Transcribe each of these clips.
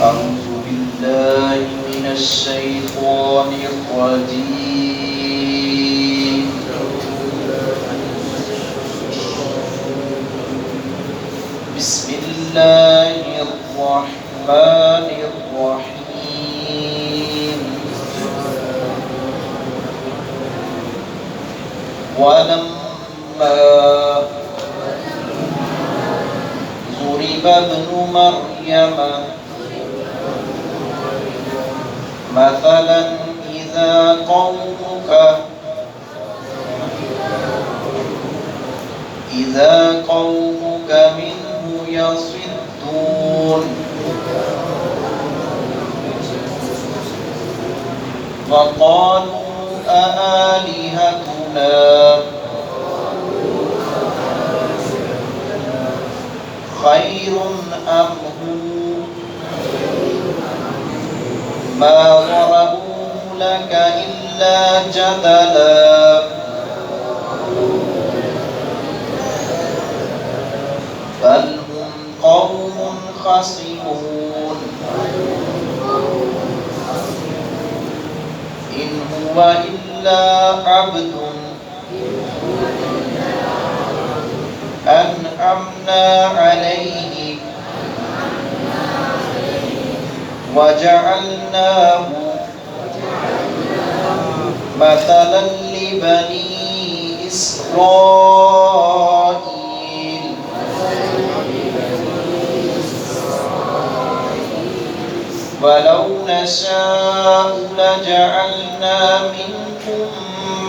أعوذ بالله من الشيطان الرجيم. بسم الله الرحمن الرحيم. ولما ضرب ابن مريم مثلا إذا قومك منه يصدون وقالوا أآلهتنا خير أم هو ما ضربوه لك إلا جدلا بل هم قوم خصمون إن هو إلا عبد أنعمنا عليه وجعلناه مثلا لبني إسرائيل ولو نشاء لجعلنا منكم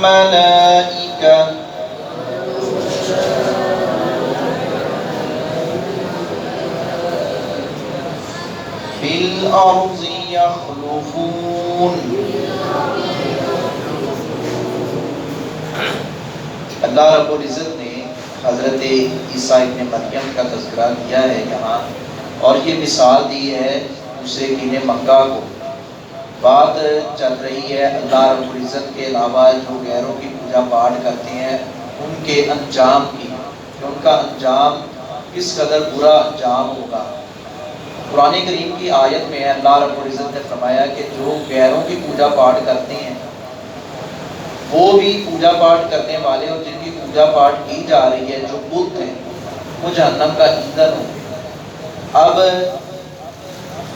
ملائكة في الأرض يخلفون. اللہ رب العزت نے حضرت عیسیٰ ابن مریم کا تذکرہ کیا ہے یہاں، اور یہ مثال دی ہے مشرکین مکہ کو. بات چل رہی ہے اللہ رب العزت کے علاوہ جو غیروں کی پوجا پاٹ کرتے ہیں ان کے انجام کی، کہ ان کا انجام کس قدر برا انجام ہوگا. قرآن کریم کی آیت میں اللہ رب العزت نے فرمایا کہ جو غیروں کی پوجا پاٹ کرتے ہیں وہ بھی پوجا پاٹ کرنے والے اور جن کی پوجا پاٹ کی جا رہی ہے جو بت ہیں وہ جہنم کا ایندھن ہوں گے. اب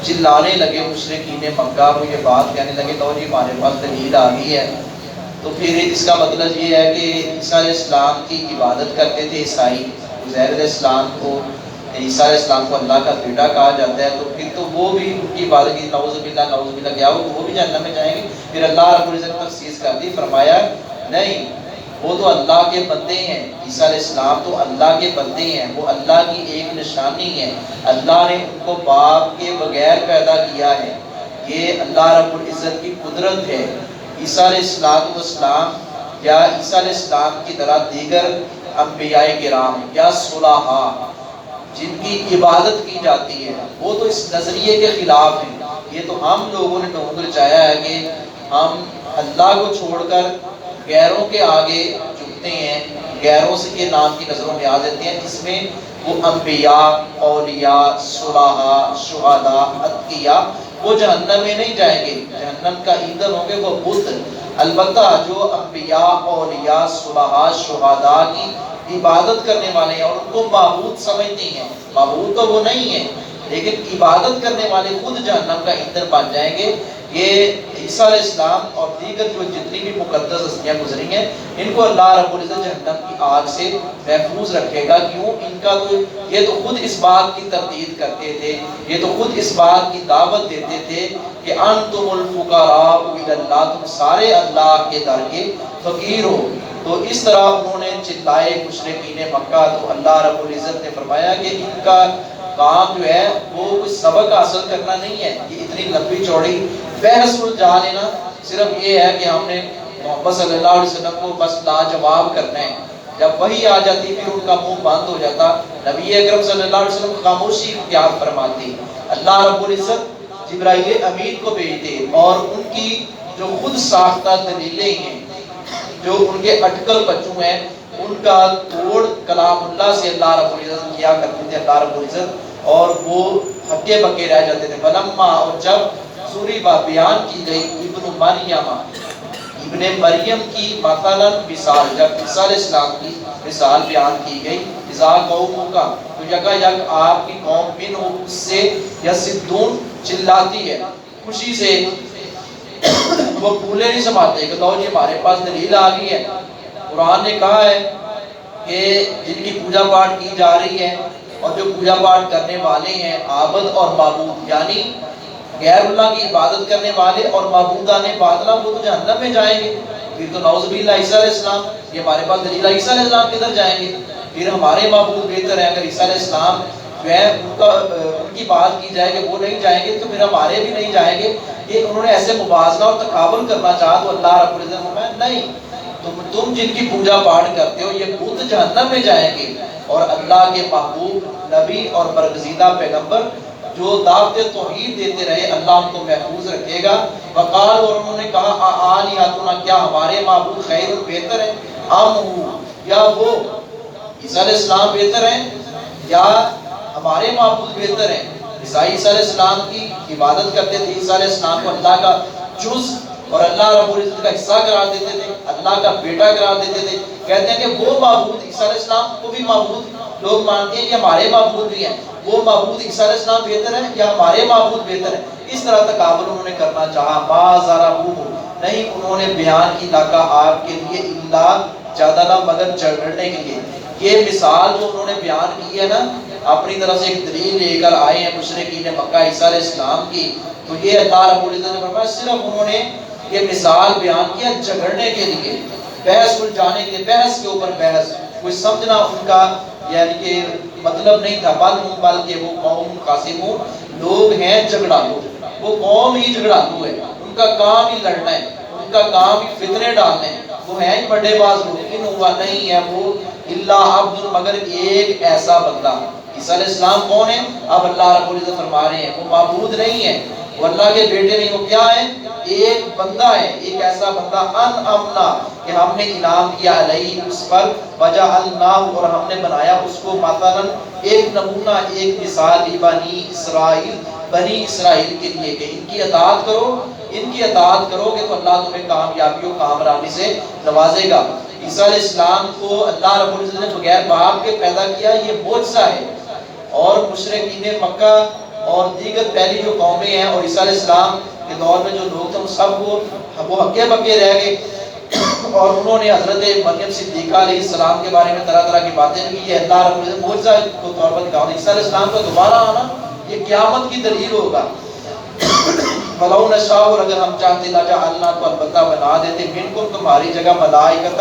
چلانے لگے مشرکین مکہ کو، یہ بات کہنے لگے تو جی ہمارے پاس دلیل آ گئی ہے. تو پھر اس کا مطلب یہ ہے کہ عیسیٰ علیہ السلام کی عبادت کرتے تھے عیسائی، عزیر علیہ السلام کو، عیسیٰ علیہ السلام کو اللہ کا بیٹا کہا جاتا ہے، تو پھر تو وہ بھی ان کی عبادت کی نعوذ باللہ کیا ہو، وہ بھی جہنم میں جائیں گے. پھر اللہ رب العزت نے تخصیص کر دی، فرمایا نہیں، وہ تو اللہ کے بندے ہیں. عیسیٰ علیہ السلام تو اللہ کے بندے ہیں، وہ اللہ کی ایک نشانی ہے. اللہ نے ان کو باپ کے بغیر پیدا کیا ہے، یہ اللہ رب العزت کی قدرت ہے. عیسیٰ علیہ السلام یا عیسیٰ علیہ السلام کی طرح دیگر انبیاء کرام یا صلحاء جن کی عبادت کی جاتی ہے وہ تو اس نظریے کے خلاف ہیں. یہ تو ہم لوگوں نے ڈھونگ رچایا ہے کہ ہم اللہ کو چھوڑ کر غیروں کے آگے جھکتے ہیں، غیروں سے کے نام کی نظروں میں آ دیتے ہیں. اس میں وہ انبیاء، اولیاء، صلحاء، شہداء، اتقیاء وہ جہنم میں نہیں جائیں گے، جہنم کا ایندھن ہوں گے وہ بت. البتہ جو انبیاء، اولیاء، صلحاء، شہداء کی عبادت کرنے والے ہیں اور ان کو معبود سمجھتے ہیں، معبود تو وہ نہیں ہے لیکن عبادت کرنے والے خود جہنم کا ایندھن بن جائیں گے. یہ عیسیٰ علیہ السلام اور دیگر جو جتنی بھی مقدس ہستیاں گزری ہیں ان کو اللہ رب العزت جہنم کی آگ سے محفوظ رکھے گا. کیوں؟ ان کا تو یہ تو خود اس بات کی تردید کرتے تھے، یہ تو خود اس بات کی دعوت دیتے تھے کہ انتم الفقراء الی اللہ، تم سارے اللہ کے در کے فقیر ہو. تو اس طرح انہوں نے چلائے مشرکین مکہ. تو اللہ رب العزت نے فرمایا کہ ان کا کام جو ہے وہ کوئی سبق حاصل کرنا نہیں ہے. یہ اتنی لمبی چوڑی بحث الجا لینا صرف یہ ہے کہ ہم نے محمد صلی اللہ علیہ وسلم کو بس لاجواب کرنا ہے. جب وہی آ جاتی پھر ان کا منہ بند ہو جاتا. نبی اکرم صلی اللہ علیہ وسلم خاموشی اختیار فرماتے. اللہ رب العزت جبرائیل امین کو بھیجتے اور ان کی جو خود ساختہ دلیلیں ہیں، جو ان کے اٹکل بچوں ہیں، ان کا توڑ کلام اللہ سے اللہ رب العزت کیا کرتے تھے. اللہ رب العزت اور وہ ہکے بکے رہ جاتے تھے. فلما، اور جب ضرب بیان کی گئی ابن مریم، ابن مریم کی مثلا مثال، جب عیسیٰ علیہ السلام کی مثال بیان کی گئی، اذا قوم کا، تو جگہ یک آپ کی قوم بن اس سے یصدون چلاتی ہے خوشی سے، وہ پھولے نہیں سماتے کہ لو جی ہمارے پاس دلیل آ گئی ہے. قرآن نے کہا ہے کہ جن کی پوجا پاٹ کی جا رہی ہے اور جو پوجا پاٹ کرنے والے ہیں عابد اور معبود، یعنی غیر اللہ کی عبادت کرنے والے اور معبودان باطلہ، وہ تو جہنم میں جائیں گے. پھر تو نعوذ باللہ عیسیٰ علیہ السلام، یہ ہمارے پاس دلیل ہے، عیسیٰ علیہ السلام کدھر جائیں گے؟ پھر ہمارے معبود بہتر ہیں. اگر عیسیٰ علیہ السلام جو ہے ان کی بات کی جائے کہ وہ نہیں جائیں گے تو پھر ہمارے بھی نہیں جائیں گے. یہ انہوں نے ایسے موازنہ اور تقابل کرنا چاہا تو اللہ رب العزت نے فرمایا نہیں، تم جن کی پوجا پاٹ کرتے ہو یہ بت جہنم میں جائیں گے، اور اللہ کے محبوب نبی اور برگزیدہ پیغمبر جو دعوت توحید دیتے رہے اللہ ان کو محفوظ رکھے گا. وقال، اور انہوں نے کہا آلہتنا، کیا ہمارے معبود خیر بہتر ہیں، ہو، یا وہ عیسیٰ علیہ السلام بہتر ہیں، یا ہمارے معبود بہتر ہیں. عیسائی عیسیٰ علیہ السلام کی عبادت کرتے تھے، عیسیٰ علیہ السلام کو اللہ کا جز اور اللہ رب العزت کا حصہ قرار دیتے تھے، اللہ کا بیٹا قرار دیتے تھے. کہتے ہیں کہ وہ معبود عیسیٰ علیہ السلام کو بھی معبود لوگ مانتے ہیں کہ ہمارے معبود بھی ہیں، وہ معبود عیسیٰ علیہ السلام بہتر ہیں یا ہمارے معبود بہتر ہیں. اس طرح تقابل انہوں نے کرنا چاہا. ما ضربوہ، نہیں انہوں نے بیان کی لکا آپ کے لیے، الا جدلا، مگر جھگڑنے کے لیے. یہ مثال جو انہوں نے بیان کی ہے نا، اپنی طرف سے ایک دلیل لے کر آئے ہیں مشرکین مکہ عیسیٰ علیہ السلام کی، تو یہ اللہ رب العزت نے فرمایا صرف انہوں نے یہ مثال بیان کیا جھگڑنے کے لیے، بحث الجھانے کے لیے، بحث کے اوپر بحث، کوئی سمجھنا ان کا یعنی کہ مطلب نہیں تھا. بلکہ وہ قوم قاسمون، لوگ ہیں جھگڑالو، وہ قوم ہی جھگڑالو ہے، ان کا کام ہی لڑنا ہے، ان کا کام ہی فتنے ڈالنے ہیں، وہ ہیں بڑے باز لوگ. ان ہوا نہیں ہے وہ الا عبد، مگر ایک ایسا بندہ. عیسیٰ علیہ السلام کون ہے؟ اب اللہ رب العزت فرما رہے ہیں وہ معبود نہیں ہے، وہ اللہ کے بیٹے نہیں، وہ کیا ہے؟ ایک بندہ ہے، ایک ایسا بندہ ان امنا، کہ ہم نے انعام کیا علیہ اس پر، وجعلناہ، اور ہم نے بنایا اس کو مثلا ایک نمونہ، ایک مثال، بنی اسرائیل، بنی اسرائیل کے لیے کہ ان کی اطاعت کرو، ان کی اطاعت کرو گے تو اللہ تمہیں کامیابی و کامرانی سے نوازے گا. عیسیٰ علیہ السلام کو اللہ رب العزت نے بغیر باپ کے پیدا کیا، یہ معجزہ ہے. اور مشرکین مکہ اور دیگر پہلی جو قومیں ہیں اور عیسیٰ علیہ السلام کے دور میں جو لوگ تھے سب وہ ہکے بکے رہ گئے، اور انہوں نے حضرت مریم صدیقہ علیہ السلام کے بارے میں طرح طرح کی باتیں کی. یہ اللہ رب العزت معجزہ کو طور پر دکھاؤ. عیسیٰ علیہ السلام کا دوبارہ آنا یہ قیامت کی دلیل ہوگا. وَلَوْ نَشَاءُ، اور اگر ہم چاہتے لَجَعَلْنَا، تو البتہ بنا دیتے، مِنْکُمْ تمہاری جگہ، ملائکۃ،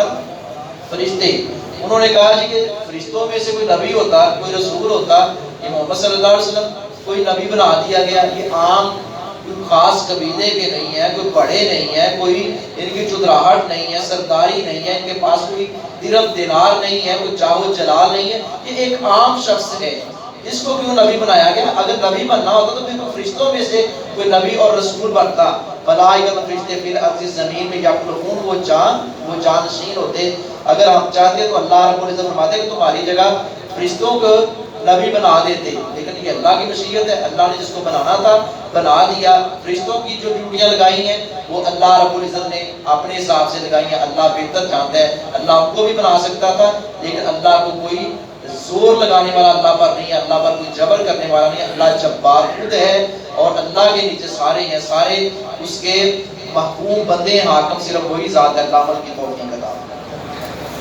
فرشتے. انہوں نے کہا جی کہ فرشتوں میں سے کوئی نبی ہوتا، کوئی رسول ہوتا، یہ محمد صلی اللہ علیہ وسلم کوئی نبی بنا دیا گیا. یہ عام کوئی خاص قبیلے کے نہیں ہیں، کوئی بڑے نہیں ہیں، کوئی ان کی چودراہٹ نہیں ہے، سرداری نہیں ہے، ان کے پاس کوئی درہم دینار نہیں ہے، کوئی جاہ و جلال نہیں ہے، یہ ایک عام شخص ہے، اس کو کیوں نبی بنایا گیا؟ اگر نبی بننا ہوتا تو پھر فرشتوں میں سے کوئی نبی اور رسول بنتا. ملائکۃ، فرشتے، فی الارض، زمین میں، یخلقون، وہ جانشین ہوتے. اگر ہم چاہتے تو اللہ رب العزت فرماتے کہ تمہاری جگہ فرشتوں کو نبی بنا دیتے، لیکن یہ اللہ کی مشیت ہے، اللہ نے جس کو بنانا تھا بنا دیا. فرشتوں کی جو ڈیوٹیاں لگائی ہیں وہ اللہ رب العزت نے اپنے حساب سے لگائی ہیں، اللہ بہتر جانتا ہے. اللہ ان کو بھی بنا سکتا تھا، لیکن اللہ کو کوئی زور لگانے والا اللہ پر نہیں ہے، اللہ پر کوئی جبر کرنے والا نہیں ہے. اللہ جبار خود ہے اور اللہ کے نیچے سارے ہیں، سارے اس کے محکوم بندے ہیں، حاکم صرف وہی ذات ہے. اللہ عمل کی توفیق